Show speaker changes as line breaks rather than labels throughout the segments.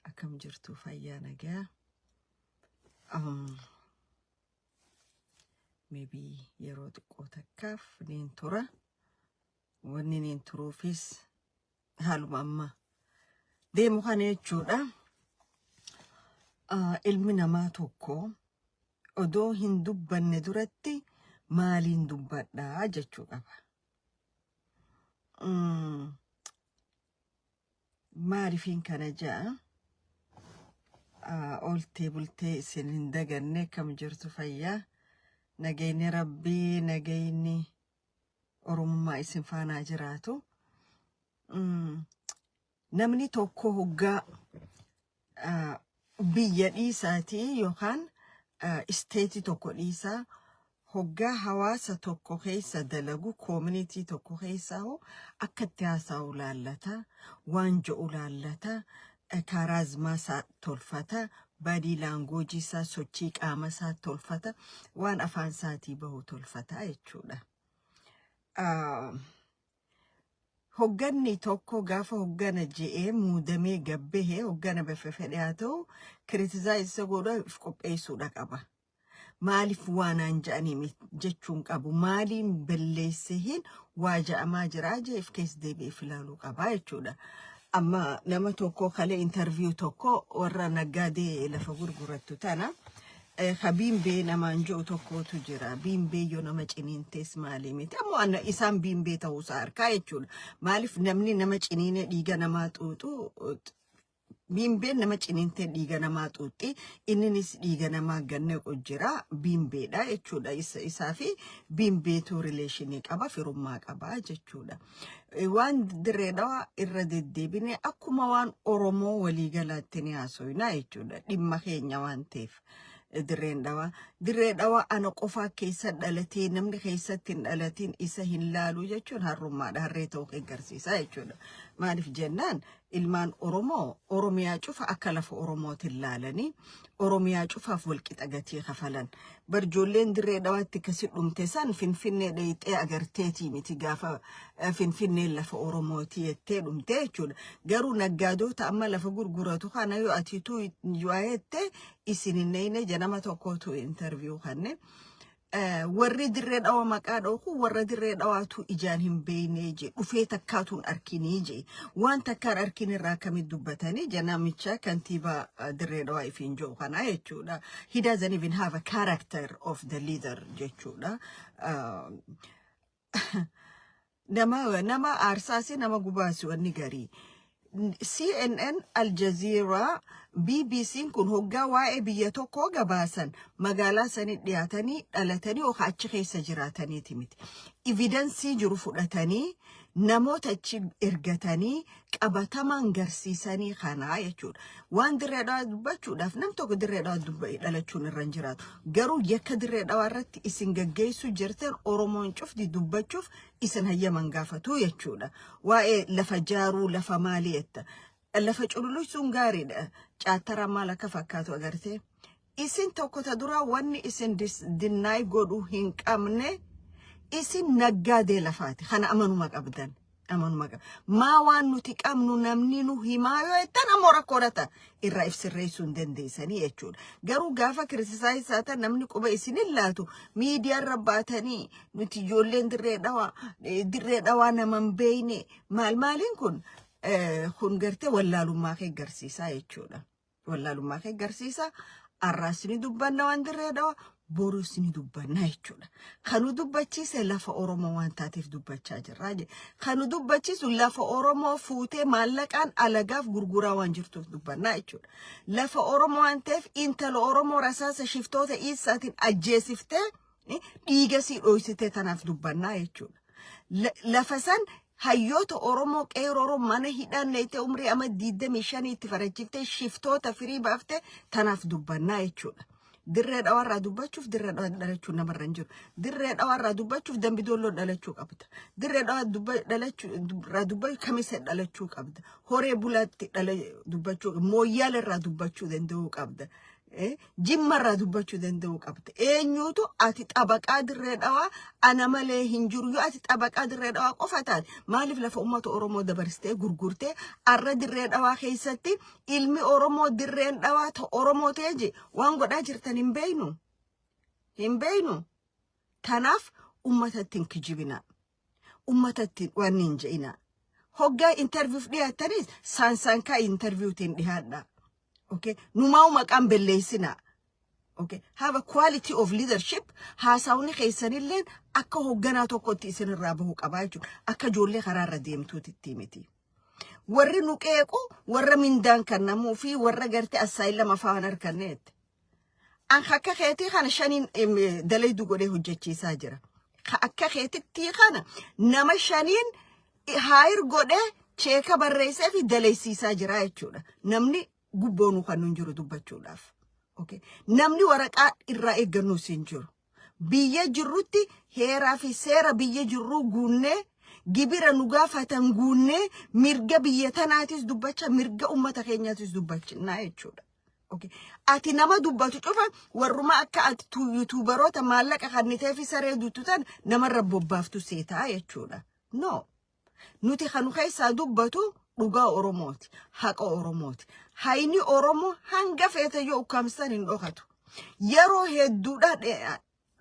أكم جرتو فيانا جا maybe يرود قوتا كاف نين ترى ونين تروفيس هالو ماما دي مخاني جودا ilmi ما توكو odoo hin dubbanne duratti maaliin dubbadhaa jechuu qaba. Maaliifin kana jaa oltee bultee isin hin daganne kam jirtu fayyaa nagayni rabbii nagayni oromummaa isin faanaa jiraatu. Namni tokko hoggaa biyya dhiisaatii yookaan isteetii tokko dhiisaa hoggaa hawaasa tokko keessa dalagu community tokko keessa hoo akka itti haasa'u laallata waan je'u laallata kaaraazmaa isaa tolfata body language isaa sochii qaama isaa tolfata waan afaan isaatii bahu tolfata jechuudha. Hogganni tokko gaafa hoggana je'ee muudamee gabbahee hoggana bafefedhe haa ta'u kritizaayiza godhuuf qopheessuudha qaba. Maaliif waanaan je'anii jechuun qabu maaliin balleesse hin waa ja'amaa jiraa je'eef keessa deebi'eef ilaaluu qaba jechuudha. Amma nama tokko kalee interview tokko warra naggaadee lafa gurgurattu tana Habimbe namaan jiru tokkotu jira. Bimbe yoo nama ciniintees maali miti. Ammoo ana isaan bimbe ta'uu isaa harkaa jechuudha. Maaliif namni nama ciniine dhiiga namaa xuuxu bimbe nama ciniintee dhiiga namaa xuuxi inninis dhiiga namaa ganne jira bimbeedha jechuudha. Isaa fi bimbeetu relationii qaba firummaa qaba jechuudha. Waan dirreedhaa irra deddeebine akkuma waan Oromoo waliigalaatti ni haasofna jechuudha. Dhimma keenya waan ta'eef. Dirreedhawa ana qofaa keessa dhalatee namni keessatti hin dhalatiin isa hin laalu jechuun harrummaadha harree ta'uu agarsiisa jechuudha. Maaliif jennaan ilmaan Oromoo Oromiyaa cufa akka lafa Oromootiin laalanii Oromiyaa cufaaf walqixa gatii kafalan. Barjoolleen dirreedhawaatti kasi dhumte san Finfinnee dhayixee agarteetii miti gaafa Finfinnee lafa Oromootii jettee dhumte jechuudha. Garuu naggaadoota amma lafa gurguratu kana yoo atiituu yoo jette isininne janama tokkotu interview kanne warri dirreedhawa maqaa dhooku warra dirreedhawaatu ijaan hin beekne je dhufee takkaatuun arkinii je waan takkaan arkin irraa kamit dubbatanii janamicha kantiibaa dirreedhawa ifiin jiru kana jechuudha. He doesn't even have a character of the leader jechuudha. Nama aarsaasi nama gubaasi wanni garii. CNN, Al Jazeera, BBC kun hoggaa waa'ee biyya tokkoo gabaasan magaalaa sanii dhiyaatanii dhalatanii yookaan achi keessa jiraataniiti miti. Evidensii jiru fudhatanii namoota achi ergatanii qabatamaan garsiisanii kanaa jechuudha. Waan dirreedhaa dubbachuudhaaf nam tokko dirreedhaa dhalachuun irra hin jiraatu. Garuu yakka dirreedhaa irratti isin gaggeessuu jirtan Oromoon cufti dubbachuuf isin hayyaman gaafatu jechuudha. Waa'ee lafa jaaruu lafa maalii jetta. Lafa cululusuun gaariidha. Caattara maal akka fakkaatu agarte. Isin tokko ta dura wanni isin dinnaay godhu hin qabne isin naggaadee lafaati. Kana amanuma qabdan. Amanuma qabdan. Maa waan nuti qabnu namni nu himaa yoo jettan ammoo rakkoodhata. Irraa ibsirreessuu hin dandeessanii jechuudha. Garuu gaafa kiritisaayisaatan namni quba isin hin laatu miidiyaarra baatanii nuti ijoolleen dirreedhawaa naman beeyne maaliin kun gartee wallaalummaa kee garsiisaa jechuudha. Wallaalummaa kee garsiisa arraasni dubbanna waan dirreedhawa borusni dubbanna jechuudha. Kanu dubbachiise lafa Oromoo waan taateef dubbachaa jirra je. Kanu dubbachiisu lafa Oromoo fuutee maallaqaan alagaaf gurguraa waan jirtuuf dubbanna jechuudha. Lafa Oromoo waan ta'eef intala Oromoo rasaasa shiftoota isaatiin ajjeesiftee dhiiga sii dhoysitee tanaaf dubbanna jechuudha. Lafa san hayyoota Oromoo qeeroo mana hidhaan leete umrii ama 25 itti farachiftee shiftoota firii baaftee tanaaf dubbannaa jechuudha. Dirreedhaa warraa dubbachuuf dirreedhaa dhalachuun namarra hin jiru. Dirreedhaa warraa dubbachuuf dambidolloo dhalachuu qabda. Dirreedhaa dubbachuu kamisa dhalachuu qabda. Horee bulaatti dubbachuu mooyyaal irraa dubbachuu danda'uu qabda. jimmarraa dubbachuu danda'uu qabda. Eenyuutu ati xabaqaa dirree dhawaa ana malee hin jiru yoo ati xabaqaa dirree dhawaa qofa taate maaliif lafa uummata Oromoo dabarsitee gurgurtee arra dirree dhawaa keessatti ilmi Oromoo dirreen dhawaa ta Oromoo ta'e waan godhaa jirtan hin beeynu. Hin beeynu. Tanaaf uummatatti hin kijibina. Uummatatti waan hin je'ina. Hoggaa interviif dhiyaatanis saansaankaa interviutiin dhiyaadha. Okay, numau maqaan belleessina. Okay, have a quality of leadership. Haasawni keessanilleen akka hogganaa tokkotti isinirraa bahuu qabaa jechuudha. Akka ijoollee karaarra deemtuutti miti. Warri nu qeequ warra mindaan kannamuu fi warra gartee assaayilama afaan harkanneetti. An akka keetii kana shaniin dalaydu godhee hojjechiisaa jira. Akka keetitti kana nama shaniin haayir godhee cheeka barreessee fi dalaysiisaa jira jechuudha. Namni gubboonu kan nun jiru dubbachuudhaaf. Okay. Namni waraqaa irraa eeggannu siin jiru. Biyya jirrutti heeraa fi seera biyya jirru guunnee gibira nu gaafatan guunnee mirga biyya tanaatis dubbacha mirga ummata keenyaatis dubbachinaa jechuudha. Okay. Ati nama dubbatu cufa warruma akka ati yuutuubaroota maallaqa kannitee fi saree duututan namarra bobbaaftu seetaa jechuudha. No. Nuti kanu keessaa dubbatu dhugaa Oromooti, haqa Oromooti. Hayni Oromoo hanga feete yoo ukkaamsan hin dhokatu. Yeroo hedduudha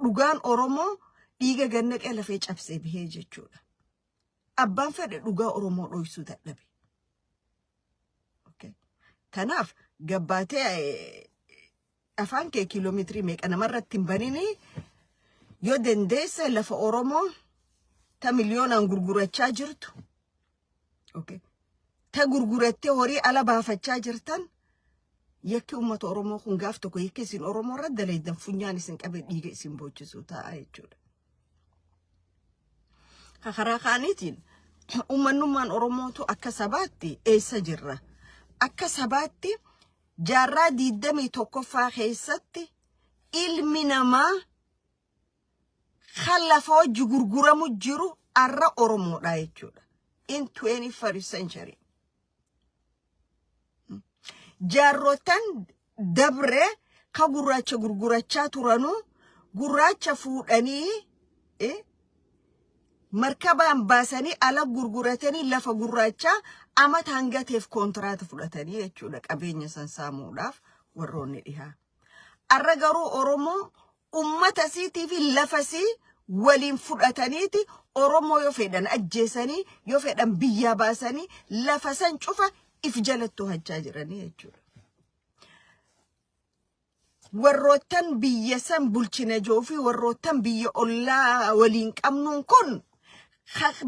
dhugaan Oromoo dhiiga gannaqee lafee cabsee bihee jechuudha. Abbaan fedhe dhugaa Oromoo dhoysuu dadhabe. Okay. Kanaaf gabbaatee afaan kee kiiloomeetirii meeqa namarratti hin banini yoo dandeesse lafa Oromoo ta miliyoonaan gurgurachaa jirtu. Okay. Ta gurgurattee horii ala baafachaa jirtan yakki uummata Oromoo kun gaaf tokko yakki isin Oromoo irra dalaydan funyaan isin qabe dhiiga isin boochisuu ta'a jechuudha. Karaa kaaniitiin uummanummaan Oromootu akka sabaatti eessa jirra? Akka sabaatti jaarraa 21ffaa keessatti ilmi namaa kan lafa hojii gurguramu jiru arra Oromoodha jechuudha. In 21st century. Jaarrotan dabre ka gurraacha gurgurachaa turanu gurraacha fuudhanii markabaan baasanii ala gurguratanii lafa gurraachaa amata hangateef kontiraata fudhatanii jechuudha qabeenya san saamuudhaaf warroonni dhihaa. Arra garuu Oromoo ummata siitii fi lafa sii waliin fudhataniiti Oromoo yoo fedhan ajjeesanii yoo fedhan biyyaa baasanii lafa san cufa if jalattu hachaa jiranii jechuudha. Warroottan biyya san bulchina joofi warroottan biyya ollaa waliin qabnuun kun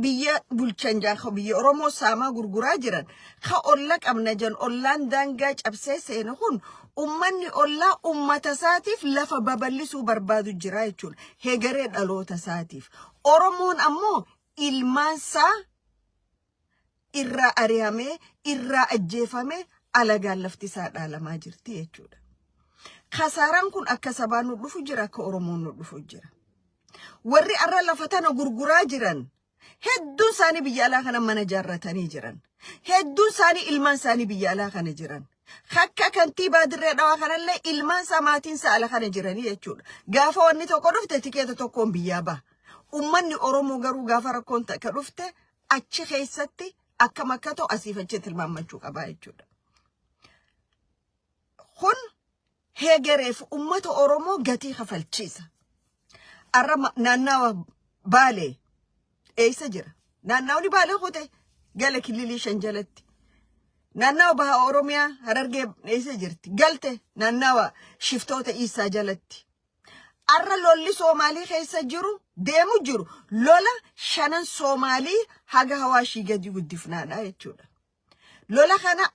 biyya bulchan jaa biyya Oromoo saamaa gurguraa jiran ka olla qabna jan ollaan daangaa cabsee seenu kun ummanni ollaa ummata saatiif lafa babal'isuu barbaadu jira jechuudha. Heegaree dhaloota saatiif. Oromoon ammoo ilmaansaa irraa ari'amee irraa ajjeefamee alagaan lafti isaa dhaalamaa jirti jechuudha. Kasaaraan kun akka sabaan nu dhufu jira akka Oromoon nu dhufu jira. Warri arra lafa tana gurguraa jiran hedduun isaanii biyya alaa kana mana jaarratanii jiran. Hedduun isaanii ilmaan isaanii biyya alaa kana jiran. Akka kantiibaa dirree dhawaa kanallee ilmaan isaa maatiin isaa ala kana jiranii jechuudha. Gaafa wanni tokko dhufte tikeeta tokkoon biyyaa baha. Ummanni Oromoo garuu gaafa rakkoon takka dhufte achi keessatti akka makka ta'u asiif achi tilmaammachuu qabaa jechuudha. Kun heegareef ummata Oromoo gatii kafalchiisa. Arra naannawa Baalee eessa jira? Naannawni Baalee kute gala kililii shan jalatti. Naannawa Baha Oromiyaa Harargee eessa jirti? Galte naannawa shiftoota Isaa jalatti. Arra lolli Soomaalii keessa jiru deemu jiru lola shanan Soomaalii haga Hawaashii gadi guddifnaadha jechuudha. Lola kana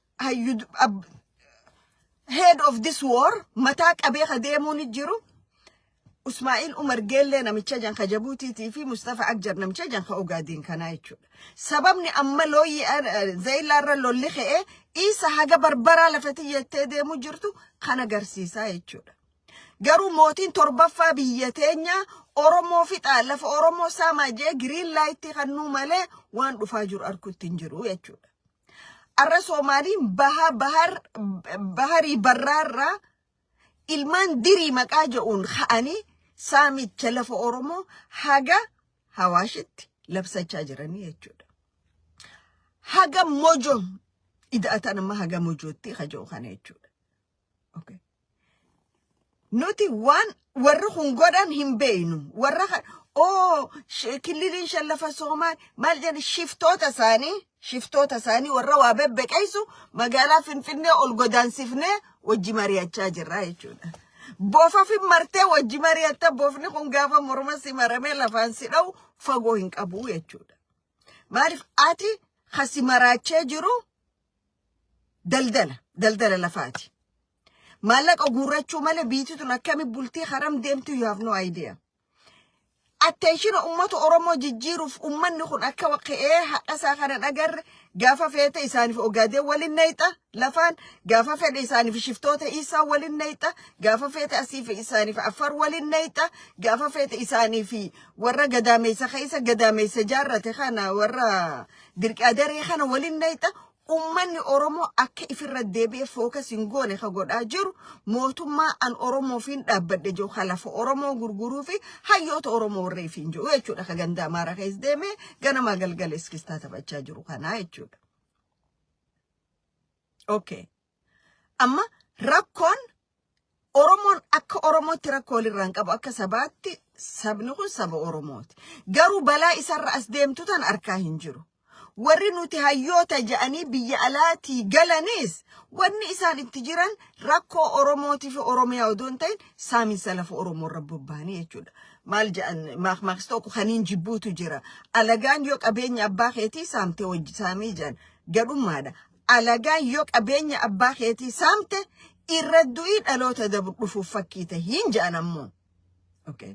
head of this war mataa qabee ka deemuun jiru Ismaa'il Umar Geellee namicha jan ka Jabuutiitii fi Mustafa Akjar namicha jan ka Ogaadeen kana jechuudha. Sababni amma looyi Zaylaarra lolli ka'ee isa haga barbaraa lafatti yettee deemu jirtu kan agarsiisaa jechuudha. Garuu mootiin torbaffaa biyya teenya Oromoo fixaa lafa Oromoo saamaa jee green light kannuu malee waan dhufaa jiru arkutti hin jiru jechuudha. Arra Soomaaliin baharii barraarraa ilmaan dirii maqaa jedhuun ka'anii saamicha lafa Oromoo haga Hawaashitti labsachaa jiranii jechuudha. Haga Mojo ida'atan amma haga Mojootti hajoo kana jechuudha. Okay. Nuti waan warra kun godhan hin beeynu. Warra kililiin shallafa Soomaal maal jedhan shiftoota isaanii warra waa bebbeqeessu magaalaa Finfinnee ol godaansifnee wajji mari'achaa jirra jechuudha. Boofa fi martee wajji mari'atta boofni kun gaafa morma si maramee lafaan si dha'u fagoo hin qabu jechuudha. Maaliif ati kasi maraachee jiru daldala lafaati. Maallaqa guurrachuu malee biitituun akkami bultii haram deemtu you have no idea. Attention ummata Oromoo jijjiiruuf ummanni kun akka waqee haqasaa kana dhagarre gaafa feete isaaniif ogaadee waliin nayxa lafaan gaafa fedhe isaaniif shiftoota isaa waliin nayxa gaafa feete asiif isaaniif afar waliin nayxa gaafa feete isaaniif warra gadaameessa jaarrate kana warra dirqaadaree kana waliin nayxa ummanni Oromoo akka ifirra deebi'ee fookas hin goone ka godhaa jiru mootummaa an Oromoo fiin dhaabbadhe jiru halafa Oromoo gurguruu fi hayyoota Oromoo warree fiin jiru jechuudha. Ka gandaa Amaaraa keessa deemee ganamaa galgala iskistaa taphachaa jiru kanaa jechuudha. Okay. Amma rakkoon Oromoon akka Oromootti rakkoo walirraan qabu akka sabaatti sabni kun saba Oromooti. Garuu balaa isarra as deemtu tan arkaa hin jiru. Warri nuti hayyoota ja'anii biyya alaatii galanis wanni isaan itti jiran rakkoo Oromootii fi Oromiyaa odoon ta'in saamiinsa lafa Oromoo irra bobbaanii jechuudha. Maal ja'an maaqmaaqsi tokko kaniin jibbuutu jira. Alagaan yoo qabeenya abbaa keetii saamte wajji saamii jedhan gadhummaadha. Alagaan yoo qabeenya abbaa keetii saamte irra du'ii dhaloota dhufuuf fakkii ta'e hin ja'an ammoo. Okay.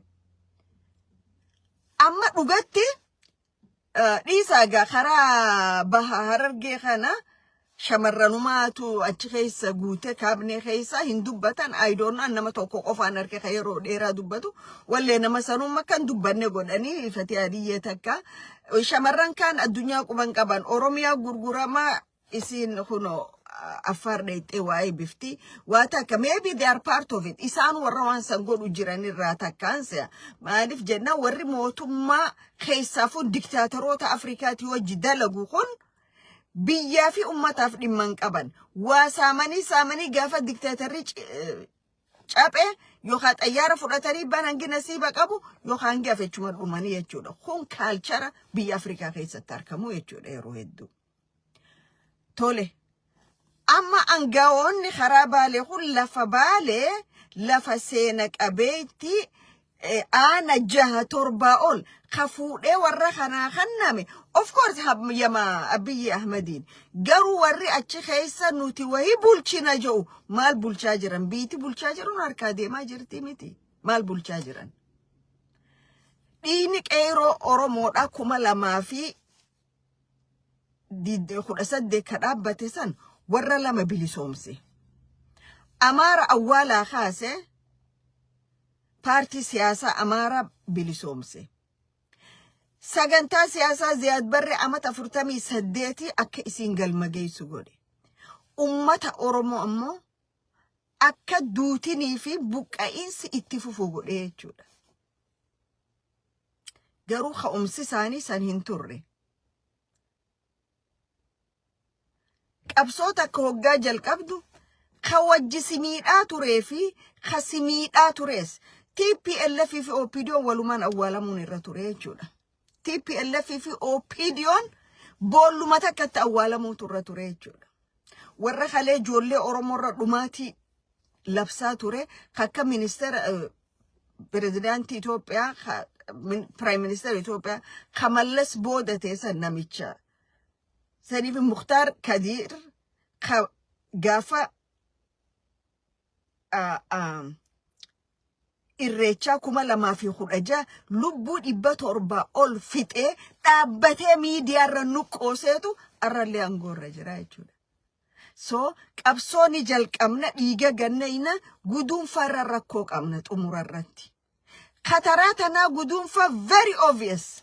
Amma dhugatti dhiisaagaa karaa baha Harargee kana shamarranumaatu achi keessa guute kaabinee keessa hin dubbatan aydoon nama tokko qofaan harka ka yeroo dheeraa dubbatu wallee nama sanuma kan dubbanne godhanii Fatii Adiyyee takka shamarran kan addunyaa quban qaban Oromiyaa gurguramaa isin kuno Afar dheexee waa'ee bifti waa takka maybe they are part of it isaan warra waan san godhu jiran irraa takkaansa maaliif jenna warri mootummaa keessaafu diktaatoroota Afrikaati wajji dalagu kun biyyaa fi ummataaf dhimman qaban waa saamanii gaafa diktaatarri caphee yookaan xayyaara fudhatanii banangi nasiiba qabu yookaan gaafachuma dhumanii jechuudha. Kun kaalchara biyya Afrikaa keessatti argamu jechuudha yeroo hedduu. Tole. Amma angawoonni karaa Baalee kun lafa seena qabeetti aana 6-7 ol kafuudhee warra kanaa kanname of course yama Abiyyi Ahmediin garuu warri achi keessa nuti wahii bulchina jedhu maal bulchaa jiran biiti bulchaa jiran harkaa deemaa jirti miti maal bulchaa jiran dhiini qeeroo Oromoodha 2018 ka dhaabbate san warra lama bilisoomse Amaara awwaalaa kaase paartii siyaasaa Amaara bilisoomse sagantaa siyaasaa Ziyaad Barre amata 48 akka isin galma geessu godhe ummata Oromoo ammoo akka duutinii fi buqqa'iinsi itti fufu godhe jechuudha. Garuu ka'umsi isaanii san hin turre. Qabsoota akka hoggaa jalqabdu ka wajji simiidhaa turee fi ka simiidhaa turees TPLF fi OPDOon walumaan awwaalamuun irra ture jechuudha. TPLF fi OPDOon boolluma takkatti awwaalamuutu irra ture jechuudha. Warra kalee ijoollee Oromoo irra dhumaatii labsaa ture akka ministeera pirezidaantii Itoophiyaa Prime Minister Itoophiyaa Kamallas boodate san namicha saniif Mukhtaar Kadir ka gaafa irreechaa 2016 lubbuu 700 ol fixee dhaabbatee miidiyaarra nuqqooseetu arrallee aangoorra jira jechuudha. So qabsooni jalqabna dhiiga gannayna guduunfarra rakkoo qabna xumurarratti. Kataraa tanaa guduunfa very obvious.